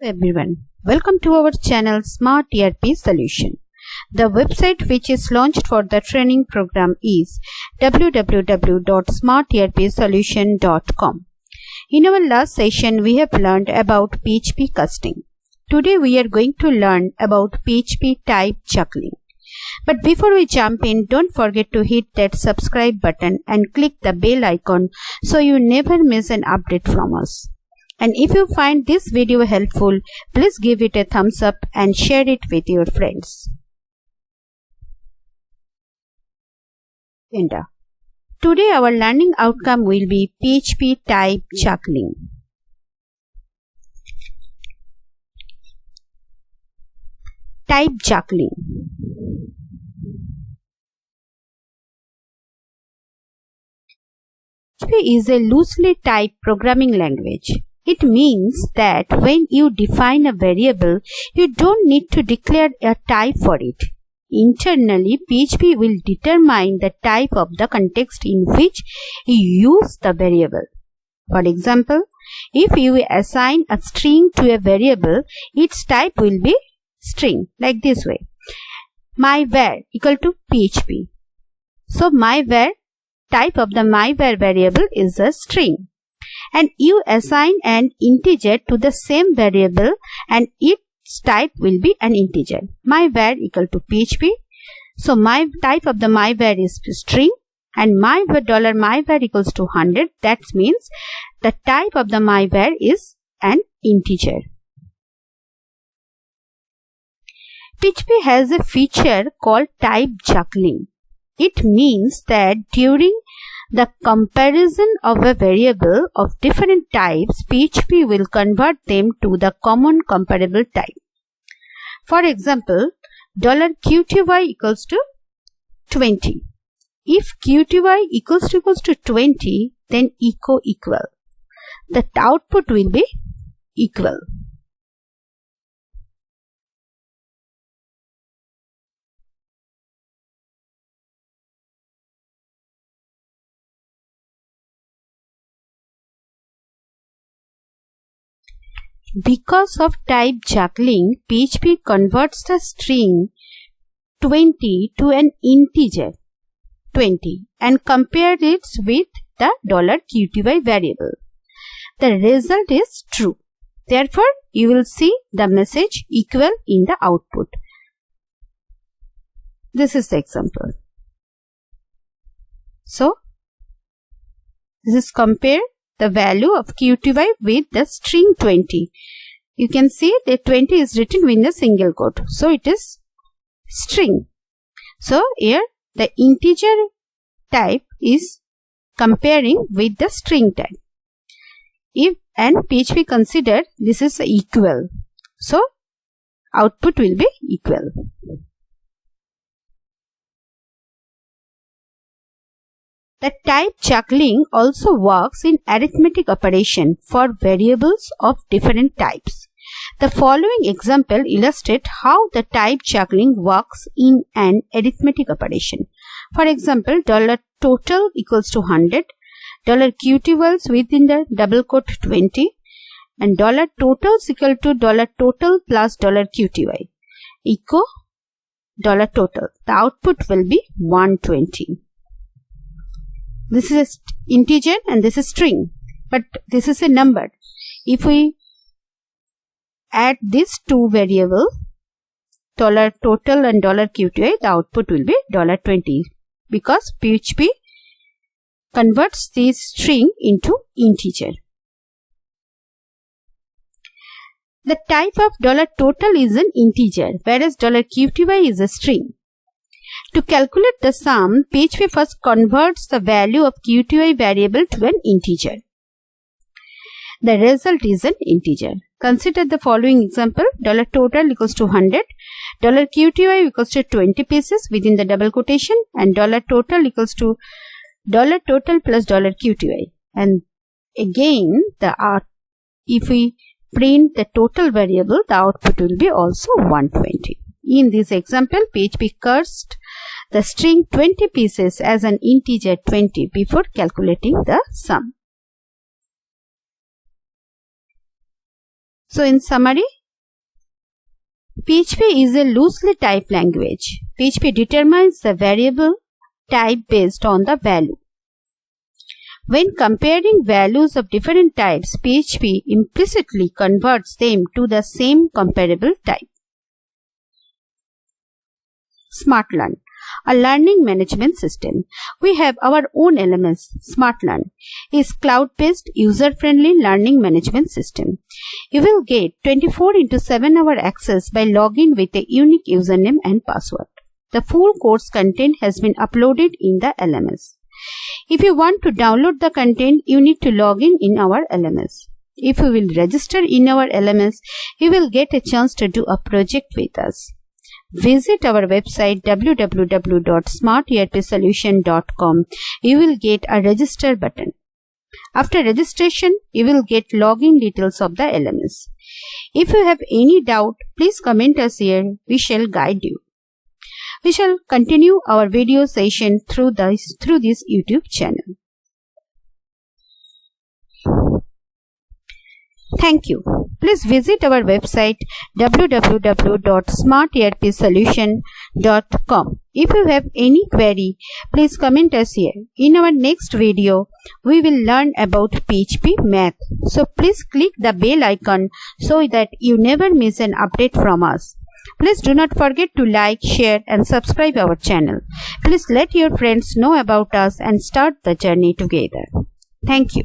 Everyone, welcome to our channel Smart ERP Solution. The website which is launched for the training program is www.smarterpsolution.com. In our last session, we have learned about PHP casting. Today we are going to learn about PHP Type Juggling. But before we jump in, don't forget to hit that subscribe button and click the bell icon so you never miss an update from us. And if you find this video helpful, please give it a thumbs up and share it with your friends. Today our learning outcome will be PHP Type Juggling. Type Juggling. PHP is a loosely typed programming language. It means that when you define a variable, you don't need to declare a type for it. Internally, PHP will determine the type of the context in which you use the variable. For example, if you assign a string to a variable, its type will be string, like this way. myVar equal to PHP. So myVar, type of the myVar variable is a string. And you assign an integer to the same variable and its type will be an integer. myVar equal to PHP. So my type of the myVar is string and $myvar equals to 100. That means the type of the myVar is an integer. PHP has a feature called type juggling. It means that during the comparison of a variable of different types, PHP will convert them to the common comparable type. For example, $qty equals to 20. If qty equals to 20, then equal. The output will be equal. Because of type juggling, PHP converts the string 20 to an integer 20 and compares it with the $qty variable. The result is true. Therefore, you will see the message equal in the output. This is the example. So, this is compare the value of qty with the string 20. You can see that 20 is written in a single quote. So it is string. So here the integer type is comparing with the string type. And PHP consider this is equal. So output will be equal. The type juggling also works in arithmetic operation for variables of different types. The following example illustrates how the type juggling works in an arithmetic operation. For example, $total equals to 100, $qty within the double quote 20, and $totals equal to $total plus $qty. Echo $total. The output will be 120. This is an integer and this is string, but this is a number. If we add these two variables, $total and $qty, the output will be $20 because PHP converts this string into integer. The type of $total is an integer, whereas $qty is a string. To calculate the sum, PHP first converts the value of qty variable to an integer. The result is an integer. Consider the following example. $total equals to 100, $qty equals to 20 pieces within the double quotation, and $total equals to $total plus $qty. And again, if we print the total variable, the output will be also 120. In this example, PHP cursed the string 20 pieces as an integer 20 before calculating the sum. So in summary, PHP is a loosely typed language. PHP determines the variable type based on the value. When comparing values of different types, PHP implicitly converts them to the same comparable type. SMARTLEARN, a learning management system. We have our own LMS. SMARTLEARN is cloud-based, user-friendly learning management system. You will get 24/7-hour access by logging with a unique username and password. The full course content has been uploaded in the LMS. If you want to download the content, you need to log in our LMS. If you will register in our LMS, you will get a chance to do a project with us. Visit our website www.smarterpsolution.com. You will get a register button. After registration, you will get login details of the LMS. If you have any doubt, please comment us here. We shall guide you. We shall continue our video session through this YouTube channel. Thank you. Please visit our website www.smarterpsolution.com. If you have any query, please comment us here. In our next video, we will learn about PHP Math. So please click the bell icon so that you never miss an update from us. Please do not forget to like, share and subscribe our channel. Please let your friends know about us and start the journey together. Thank you.